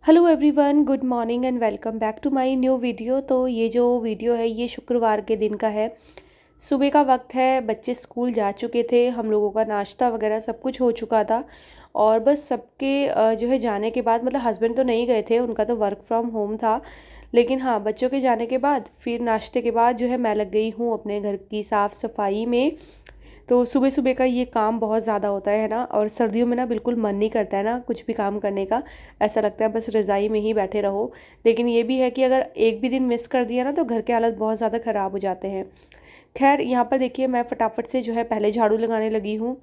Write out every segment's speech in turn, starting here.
Hello everyone, good morning and welcome back to my new video. तो ये जो video है ये शुक्रवार के दिन का है। सुबह का वक्त है, बच्चे स्कूल जा चुके थे, हम लोगों का नाश्ता वगैरह सब कुछ हो चुका था। और बस सबके जो है जाने के बाद, मतलब हस्बैंड तो नहीं गए थे, उनका तो वर्क फ्रॉम होम था। लेकिन हाँ, बच्चों के जाने के बाद फिर नाश्ते के बाद जो है मैं लग गई हूँ अपने घर की साफ़ सफाई में। तो सुबह सुबह का ये काम बहुत ज़्यादा होता है ना। और सर्दियों में ना बिल्कुल मन नहीं करता है ना कुछ भी काम करने का। ऐसा लगता है बस रज़ाई में ही बैठे रहो। लेकिन ये भी है कि अगर एक भी दिन मिस कर दिया ना तो घर के हालत बहुत ज़्यादा ख़राब हो जाते हैं। खैर, यहाँ पर देखिए मैं फटाफट से जो है पहले झाड़ू लगाने लगी हूँ।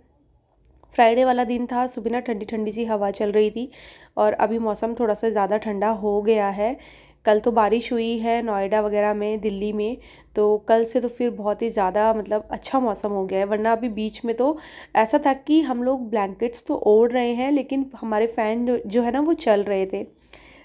फ्राइडे वाला दिन था, सुबह ना ठंडी ठंडी सी हवा चल रही थी। और अभी मौसम थोड़ा सा ज़्यादा ठंडा हो गया है। कल तो बारिश हुई है नोएडा वगैरह में, दिल्ली में। तो कल से तो फिर बहुत ही ज़्यादा मतलब अच्छा मौसम हो गया है, वरना अभी बीच में तो ऐसा था कि हम लोग ब्लैंकेट्स तो ओढ़ रहे हैं लेकिन हमारे फ़ैन जो है ना वो चल रहे थे।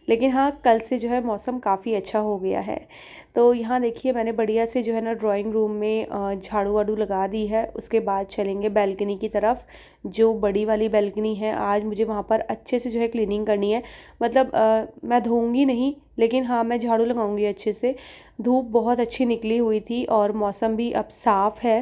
लेकिन हाँ, कल से जो है मौसम काफ़ी अच्छा हो गया है। तो यहाँ देखिए मैंने बढ़िया से जो है ना ड्राइंग रूम में झाड़ू वाड़ू लगा दी है। उसके बाद चलेंगे बैल्कनी की तरफ। जो बड़ी वाली बैल्कनी है, आज मुझे वहाँ पर अच्छे से जो है क्लीनिंग करनी है। मतलब मैं धोऊंगी नहीं, लेकिन हाँ मैं झाड़ू लगाऊंगी अच्छे से। धूप बहुत अच्छी निकली हुई थी और मौसम भी अब साफ़ है।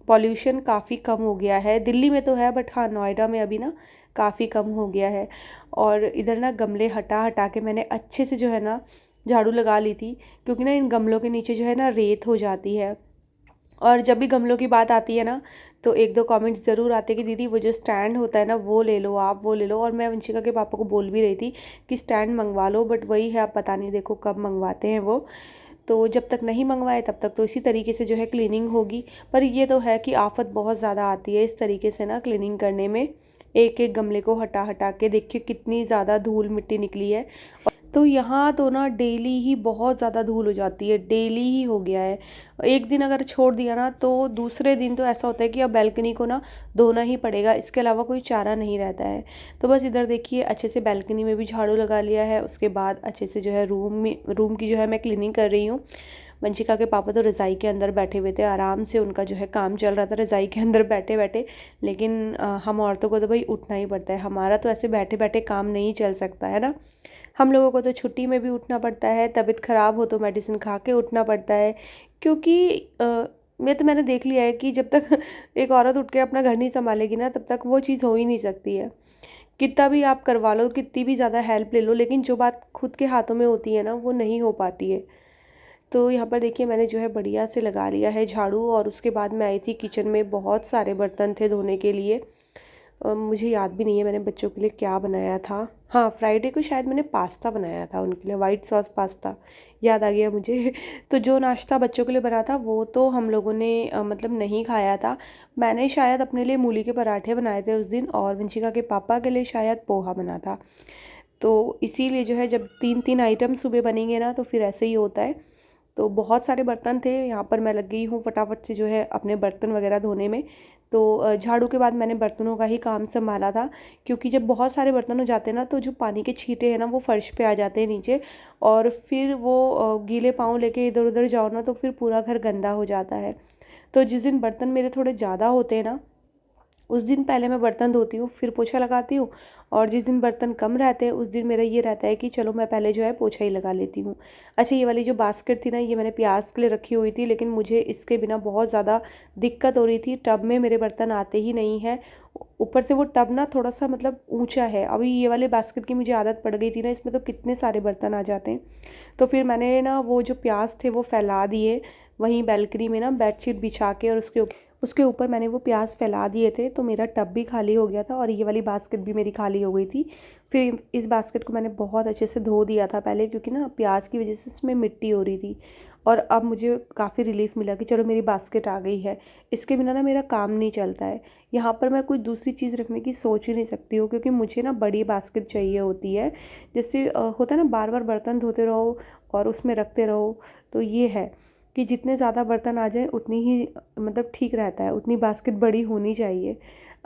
पॉल्यूशन काफ़ी कम हो गया है, दिल्ली में तो है बट हाँ नोएडा में अभी ना काफ़ी कम हो गया है। और इधर ना गमले हटा हटा के मैंने अच्छे से जो है ना झाड़ू लगा ली थी। क्योंकि ना इन गमलों के नीचे जो है ना रेत हो जाती है। और जब भी गमलों की बात आती है ना तो एक दो कमेंट्स ज़रूर आते हैं कि दीदी वो जो स्टैंड होता है ना वो ले लो, आप वो ले लो। और मैं वंशिका के पापा को बोल भी रही थी कि स्टैंड मंगवा लो, बट वही है, अब पता नहीं देखो कब मंगवाते हैं वो। तो जब तक नहीं मंगवाए तब तक तो इसी तरीके से जो है क्लीनिंग होगी। पर ये तो है कि आफत बहुत ज़्यादा आती है इस तरीके से ना क्लीनिंग करने में। एक एक गमले को हटा हटा के देखिए कितनी ज़्यादा धूल मिट्टी निकली है। तो यहाँ तो ना डेली ही बहुत ज़्यादा धूल हो जाती है, डेली ही हो गया है। एक दिन अगर छोड़ दिया ना तो दूसरे दिन तो ऐसा होता है कि अब बैल्कनी को ना धोना ही पड़ेगा, इसके अलावा कोई चारा नहीं रहता है। तो बस इधर देखिए अच्छे से बैल्कनी में भी झाड़ू लगा लिया है। उसके बाद अच्छे से जो है रूम की जो है मैं क्लीनिंग कर रही हूँ। वंशिका के पापा तो रज़ाई के अंदर बैठे हुए थे, आराम से उनका जो है काम चल रहा था रज़ाई के अंदर बैठे बैठे। लेकिन हम औरतों को तो भाई उठना ही पड़ता है, हमारा तो ऐसे बैठे बैठे काम नहीं चल सकता है ना। हम लोगों को तो छुट्टी में भी उठना पड़ता है, तबीयत ख़राब हो तो मेडिसिन खा के उठना पड़ता है। क्योंकि मैंने देख लिया है कि जब तक एक औरत उठ के अपना घर नहीं संभालेगी ना तब तक वो चीज़ हो ही नहीं सकती है। कितना भी आप करवा लो, कितनी भी ज़्यादा हेल्प ले लो, लेकिन जो बात खुद के हाथों में होती है ना वो नहीं हो पाती है। तो यहाँ पर देखिए मैंने जो है बढ़िया से लगा लिया है झाड़ू। और उसके बाद मैं आई थी किचन में, बहुत सारे बर्तन थे धोने के लिए। मुझे याद भी नहीं है मैंने बच्चों के लिए क्या बनाया था। हाँ, फ्राइडे को शायद मैंने पास्ता बनाया था उनके लिए, वाइट सॉस पास्ता। याद आ गया मुझे। तो जो नाश्ता बच्चों के लिए बना था वो तो हम लोगों ने मतलब नहीं खाया था। मैंने शायद अपने लिए मूली के पराठे बनाए थे उस दिन, और वंशिका के पापा के लिए शायद पोहा बना था। तो इसीलिए जो है जब तीन तीन आइटम सुबह बनेंगे ना तो फिर ऐसे ही होता है। तो बहुत सारे बर्तन थे, यहाँ पर मैं लग गई हूँ फटाफट से जो है अपने बर्तन वगैरह धोने में। तो झाड़ू के बाद मैंने बर्तनों का ही काम संभाला था। क्योंकि जब बहुत सारे बर्तन हो जाते हैं ना तो जो पानी के छींटे हैं ना वो फर्श पे आ जाते हैं नीचे। और फिर वो गीले पाँव लेके इधर उधर जाओ ना तो फिर पूरा घर गंदा हो जाता है। तो जिस दिन बर्तन मेरे थोड़े ज़्यादा होते हैं ना उस दिन पहले मैं बर्तन धोती हूँ फिर पोछा लगाती हूँ। और जिस दिन बर्तन कम रहते हैं उस दिन मेरा ये रहता है कि चलो मैं पहले जो है पोछा ही लगा लेती हूँ। अच्छा, ये वाली जो बास्केट थी ना ये मैंने प्याज के लिए रखी हुई थी, लेकिन मुझे इसके बिना बहुत ज़्यादा दिक्कत हो रही थी, टब में मेरे बर्तन आते ही नहीं है। ऊपर से वो टब ना थोड़ा सा मतलब ऊंचा है। अभी ये वाले बास्केट की मुझे आदत पड़ गई थी ना, इसमें तो कितने सारे बर्तन आ जाते हैं। तो फिर मैंने ना वो जो प्याज थे वो फैला दिए वहीं बैल्कनी में ना, बेडशीट बिछा के, और उसके ऊपर मैंने वो प्याज फैला दिए थे। तो मेरा टब भी खाली हो गया था और ये वाली बास्केट भी मेरी खाली हो गई थी। फिर इस बास्केट को मैंने बहुत अच्छे से धो दिया था पहले, क्योंकि ना प्याज की वजह से इसमें मिट्टी हो रही थी। और अब मुझे काफ़ी रिलीफ मिला कि चलो मेरी बास्केट आ गई है। इसके बिना ना मेरा काम नहीं चलता है। यहाँ पर मैं कोई दूसरी चीज़ रखने की सोच ही नहीं सकती हूँ, क्योंकि मुझे ना बड़ी बास्केट चाहिए होती है। जैसे होता है ना, बार बार बर्तन धोते रहो और उसमें रखते रहो। तो ये है कि जितने ज़्यादा बर्तन आ जाए उतनी ही मतलब ठीक रहता है, उतनी बास्केट बड़ी होनी चाहिए।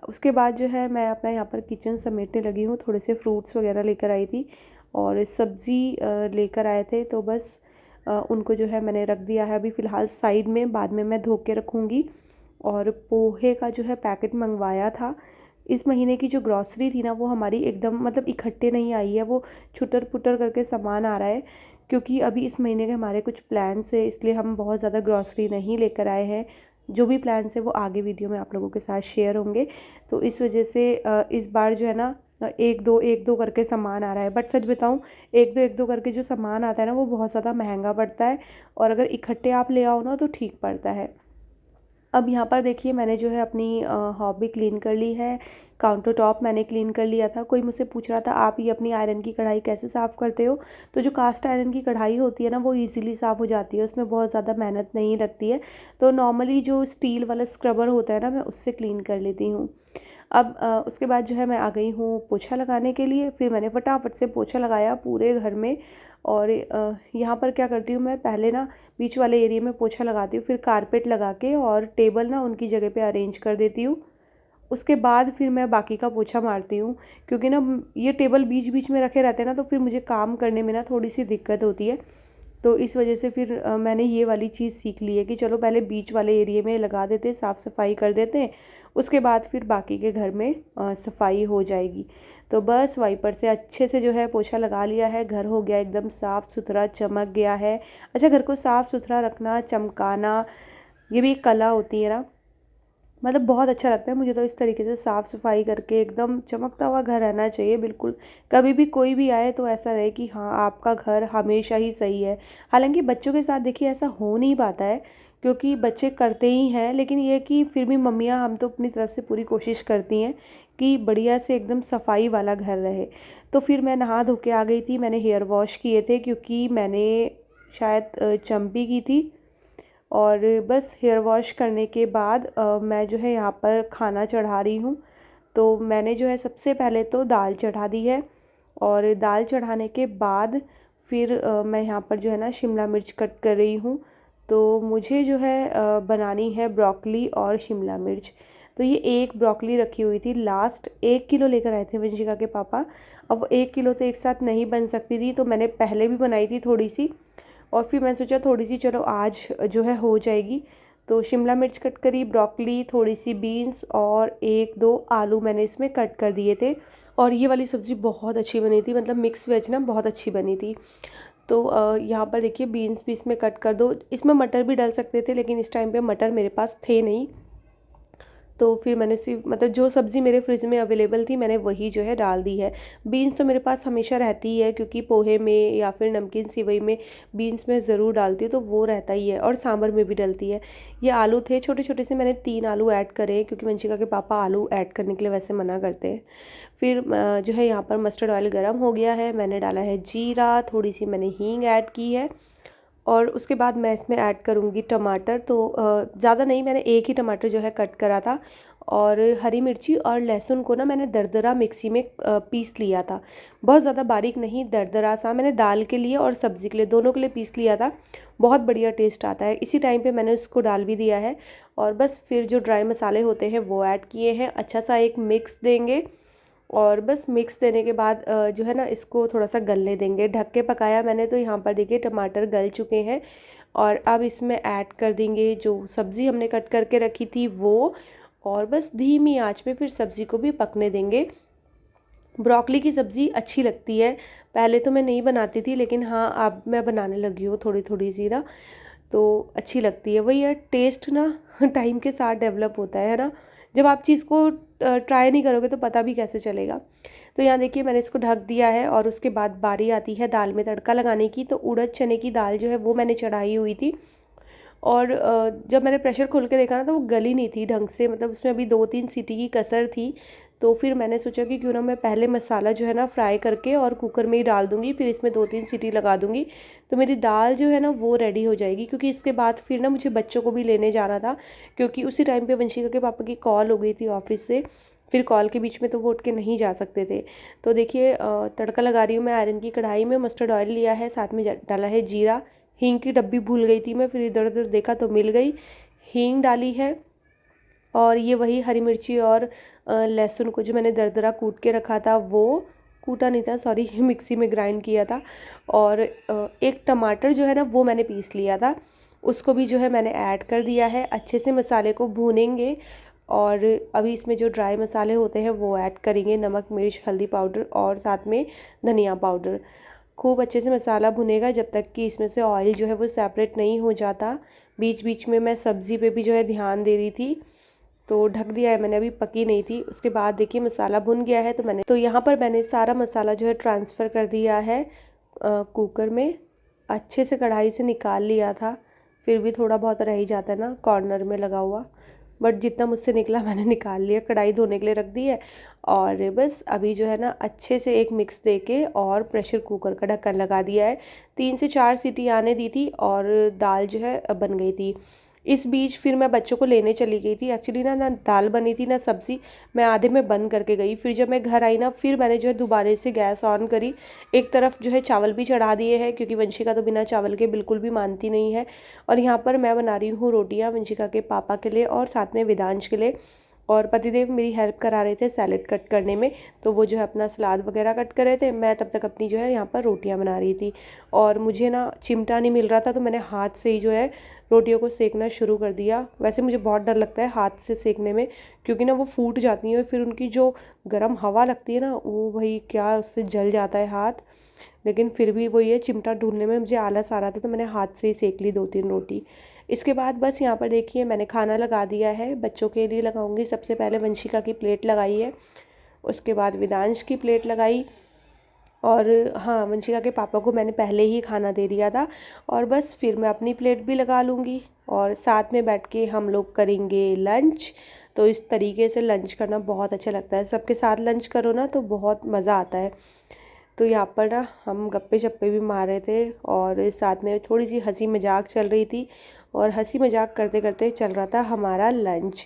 उसके बाद जो है मैं अपना यहाँ पर किचन समेटने लगी हूँ। थोड़े से फ्रूट्स वगैरह लेकर आई थी और सब्ज़ी लेकर आए थे, तो बस उनको जो है मैंने रख दिया है अभी फ़िलहाल साइड में, बाद में मैं धो के रखूँगी। और पोहे का जो है पैकेट मंगवाया था, इस महीने की जो ग्रॉसरी थी ना वो हमारी एकदम मतलब इकट्ठे नहीं आई है, वो छुटर पुटर करके सामान आ रहा है, क्योंकि अभी इस महीने के हमारे कुछ प्लान्स है, इसलिए हम बहुत ज़्यादा ग्रॉसरी नहीं लेकर आए हैं। जो भी प्लान्स है वो आगे वीडियो में आप लोगों के साथ शेयर होंगे। तो इस वजह से इस बार जो है ना एक दो करके सामान आ रहा है। बट सच बताऊँ, एक दो करके जो सामान आता है ना वो बहुत ज़्यादा महंगा पड़ता है, और अगर इकट्ठे आप ले आओ ना तो ठीक पड़ता है। अब यहाँ पर देखिए मैंने जो है अपनी हॉबी क्लीन कर ली है। काउंटर टॉप मैंने क्लीन कर लिया था। कोई मुझसे पूछ रहा था आप ये अपनी आयरन की कढ़ाई कैसे साफ़ करते हो? तो जो कास्ट आयरन की कढ़ाई होती है ना वो इजीली साफ़ हो जाती है, उसमें बहुत ज़्यादा मेहनत नहीं लगती है। तो नॉर्मली जो स्टील वाला स्क्रबर होता है ना मैं उससे क्लीन कर लेती हूँ। अब उसके बाद जो है मैं आ गई हूँ पोछा लगाने के लिए। फिर मैंने फटाफट से पोछा लगाया पूरे घर में। और यहाँ पर क्या करती हूँ मैं, पहले ना बीच वाले एरिया में पोछा लगाती हूँ, फिर कारपेट लगा के और टेबल ना उनकी जगह पे अरेंज कर देती हूँ। उसके बाद फिर मैं बाकी का पोछा मारती हूँ, क्योंकि ना ये टेबल बीच बीच में रखे रहते हैं ना तो फिर मुझे काम करने में ना थोड़ी सी दिक्कत होती है। तो इस वजह से फिर मैंने ये वाली चीज़ सीख ली है कि चलो पहले बीच वाले एरिया में लगा देते, साफ़ सफाई कर देते हैं, उसके बाद फिर बाकी के घर में सफाई हो जाएगी। तो बस वाइपर से अच्छे से जो है पोछा लगा लिया है, घर हो गया एकदम साफ़ सुथरा, चमक गया है। अच्छा, घर को साफ़ सुथरा रखना, चमकाना, ये भी एक कला होती है ना, मतलब बहुत अच्छा लगता है मुझे तो। इस तरीके से साफ़ सफाई करके एकदम चमकता हुआ घर रहना चाहिए बिल्कुल। कभी भी कोई भी आए तो ऐसा रहे कि हाँ आपका घर हमेशा ही सही है। हालांकि बच्चों के साथ देखिए ऐसा हो नहीं पाता है, क्योंकि बच्चे करते ही हैं, लेकिन ये कि फिर भी मम्मियाँ हम तो अपनी तरफ से पूरी कोशिश करती हैं कि बढ़िया से एकदम सफाई वाला घर रहे। तो फिर मैं नहा धो के आ गई थी। मैंने हेयर वॉश किए थे क्योंकि मैंने शायद चंपी की थी। और बस हेयर वॉश करने के बाद मैं जो है यहाँ पर खाना चढ़ा रही हूँ। तो मैंने जो है सबसे पहले तो दाल चढ़ा दी है, और दाल चढ़ाने के बाद फिर मैं यहाँ पर जो है ना शिमला मिर्च कट कर रही हूँ। तो मुझे जो है बनानी है ब्रोकली और शिमला मिर्च। तो ये एक ब्रोकली रखी हुई थी, लास्ट 1 किलो लेकर आए थे वंशिका के पापा। अब वो 1 किलो तो एक साथ नहीं बन सकती थी, तो मैंने पहले भी बनाई थी थोड़ी सी, और फिर मैंने सोचा थोड़ी सी चलो आज जो है हो जाएगी। तो शिमला मिर्च कट करी, ब्रोकली, थोड़ी सी बीन्स और एक दो आलू मैंने इसमें कट कर दिए थे। और ये वाली सब्ज़ी बहुत अच्छी बनी थी, मतलब मिक्स वेज ना बहुत अच्छी बनी थी। तो यहाँ पर देखिए बीन्स भी इसमें कट कर दो। इसमें मटर भी डाल सकते थे, लेकिन इस टाइम पे मटर मेरे पास थे नहीं। तो फिर मैंने सिर्फ मतलब जो सब्ज़ी मेरे फ्रिज में अवेलेबल थी मैंने वही जो है डाल दी है। बीन्स तो मेरे पास हमेशा रहती ही है, क्योंकि पोहे में या फिर नमकीन सिवई में बीन्स मैं ज़रूर डालती हूँ, तो वो रहता ही है, और सांभर में भी डलती है। ये आलू थे छोटे छोटे से, मैंने 3 आलू ऐड करे, क्योंकि वंशिका के पापा आलू ऐड करने के लिए वैसे मना करते हैं। फिर जो है यहाँ पर मस्टर्ड ऑयल गर्म हो गया है, मैंने डाला है जीरा, थोड़ी सी मैंने हींग ऐड की है, और उसके बाद मैं इसमें ऐड करूँगी टमाटर। तो ज़्यादा नहीं, मैंने एक ही टमाटर जो है कट करा था, और हरी मिर्ची और लहसुन को ना मैंने दरदरा मिक्सी में पीस लिया था। बहुत ज़्यादा बारीक नहीं, दरदरा सा। मैंने दाल के लिए और सब्ज़ी के लिए दोनों के लिए पीस लिया था। बहुत बढ़िया टेस्ट आता है। इसी टाइम पे मैंने उसको डाल भी दिया है, और बस फिर जो ड्राई मसाले होते हैं वो ऐड किए हैं। अच्छा सा एक मिक्स देंगे, और बस मिक्स देने के बाद जो है ना इसको थोड़ा सा गलने देंगे। ढक के पकाया मैंने, तो यहाँ पर देखिए टमाटर गल चुके हैं, और अब इसमें ऐड कर देंगे जो सब्ज़ी हमने कट करके रखी थी वो, और बस धीमी आंच में फिर सब्ज़ी को भी पकने देंगे। ब्रोकली की सब्ज़ी अच्छी लगती है, पहले तो मैं नहीं बनाती थी, लेकिन हाँ अब मैं बनाने लगी हूँ थोड़ी थोड़ी सी ना, तो अच्छी लगती है। वही है, टेस्ट ना टाइम के साथ डेवलप होता है ना। जब आप चीज़ को ट्राई नहीं करोगे तो पता भी कैसे चलेगा। तो यहाँ देखिए मैंने इसको ढक दिया है, और उसके बाद बारी आती है दाल में तड़का लगाने की। तो उड़द चने की दाल जो है वो मैंने चढ़ाई हुई थी, और जब मैंने प्रेशर खोल के देखा ना तो वो गली नहीं थी ढंग से, मतलब उसमें अभी 2-3 सीटी की कसर थी। तो फिर मैंने सोचा कि क्यों ना मैं पहले मसाला जो है ना फ्राई करके और कुकर में ही डाल दूँगी, फिर इसमें 2-3 सीटी लगा दूँगी, तो मेरी दाल जो है ना वो रेडी हो जाएगी। क्योंकि इसके बाद फिर ना मुझे बच्चों को भी लेने जाना था, क्योंकि उसी टाइम पे वंशिका के पापा की कॉल हो गई थी ऑफिस से। फिर कॉल के बीच में तो वो उठ के नहीं जा सकते थे। तो देखिए तड़का लगा रही हूँ मैं आयरन की कढ़ाई में। मस्टर्ड ऑयल लिया है, साथ में डाला है जीरा। हींग की डब्बी भूल गई थी मैं, फिर इधर उधर देखा तो मिल गई, हींग डाली है। और ये वही हरी मिर्ची और लहसुन को जो मैंने दरदरा कूट के रखा था, वो कूटा नहीं था सॉरी मिक्सी में ग्राइंड किया था। और एक टमाटर जो है ना वो मैंने पीस लिया था, उसको भी जो है मैंने ऐड कर दिया है। अच्छे से मसाले को भूनेंगे, और अभी इसमें जो ड्राई मसाले होते हैं वो ऐड करेंगे, नमक, मिर्च, हल्दी पाउडर और साथ में धनिया पाउडर। खूब अच्छे से मसाला भुनेगा जब तक कि इसमें से ऑयल जो है वो सेपरेट नहीं हो जाता। बीच बीच में मैं सब्ज़ी पे भी जो है ध्यान दे रही थी, तो ढक दिया है मैंने, अभी पकी नहीं थी। उसके बाद देखिए मसाला भुन गया है, तो यहाँ पर मैंने सारा मसाला जो है ट्रांसफ़र कर दिया है कुकर में। अच्छे से कढ़ाई से निकाल लिया था, फिर भी थोड़ा बहुत रह ही जाता है ना कॉर्नर में लगा हुआ, बट जितना मुझसे निकला मैंने निकाल लिया। कढ़ाई धोने के लिए रख दी है और बस अभी जो है ना अच्छे से एक मिक्स दे के और प्रेशर कुकर का ढक्कन लगा दिया है। 3 से 4 सीटी आने दी थी और दाल जो है बन गई थी। इस बीच फिर मैं बच्चों को लेने चली गई थी। एक्चुअली ना दाल बनी थी ना सब्ज़ी, मैं आधे में बंद करके गई। फिर जब मैं घर आई ना, फिर मैंने जो है दोबारा से गैस ऑन करी, एक तरफ जो है चावल भी चढ़ा दिए हैं क्योंकि वंशिका तो बिना चावल के बिल्कुल भी मानती नहीं है। और यहाँ पर मैं बना रही हूँ रोटियाँ वंशिका के पापा के लिए और साथ में वेदांश के लिए। और पतिदेव मेरी हेल्प करा रहे थे सैलेड कट करने में, तो वो जो है अपना सलाद वगैरह कट कर रहे थे, मैं तब तक अपनी जो है यहाँ पर रोटियाँ बना रही थी। और मुझे ना चिमटा नहीं मिल रहा था, तो मैंने हाथ से ही जो है रोटियों को सेकना शुरू कर दिया। वैसे मुझे बहुत डर लगता है हाथ से सेकने में, क्योंकि ना वो फूट जाती हैं, फिर उनकी जो गर्म हवा लगती है ना, वो भाई क्या उससे जल जाता है हाथ। लेकिन फिर भी वो ये चिमटा ढूंढने में मुझे आलस आ रहा था, तो मैंने हाथ से ही सेक ली 2-3 रोटी। इसके बाद बस यहाँ पर देखिए मैंने खाना लगा दिया है। बच्चों के लिए लगाऊंगी, सबसे पहले वंशिका की प्लेट लगाई है, उसके बाद वेदांश की प्लेट लगाई, और हाँ वंशिका के पापा को मैंने पहले ही खाना दे दिया था। और बस फिर मैं अपनी प्लेट भी लगा लूँगी और साथ में बैठ के हम लोग करेंगे लंच। तो इस तरीके से लंच करना बहुत अच्छा लगता है, सबके साथ लंच करो ना तो बहुत मज़ा आता है। तो यहाँ पर ना हम गप्पे शप्पे भी मार रहे थे और साथ में थोड़ी सी हंसी मजाक चल रही थी, और हंसी मजाक करते करते चल रहा था हमारा लंच।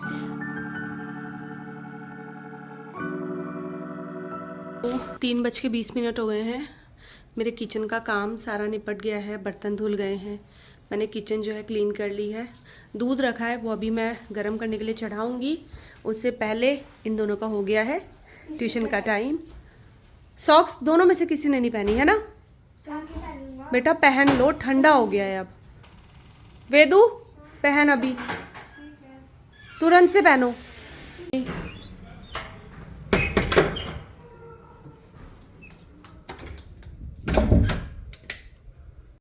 3:20 हो गए हैं। मेरे किचन का काम सारा निपट गया है, बर्तन धुल गए हैं, मैंने किचन जो है क्लीन कर ली है। दूध रखा है, वो अभी मैं गर्म करने के लिए चढ़ाऊँगी। उससे पहले इन दोनों का हो गया है ट्यूशन का टाइम। सॉक्स दोनों में से किसी ने नहीं पहनी है ना? बेटा पहन लो, ठंडा हो गया है अब। वेदू पहन, अभी तुरंत से पहनो।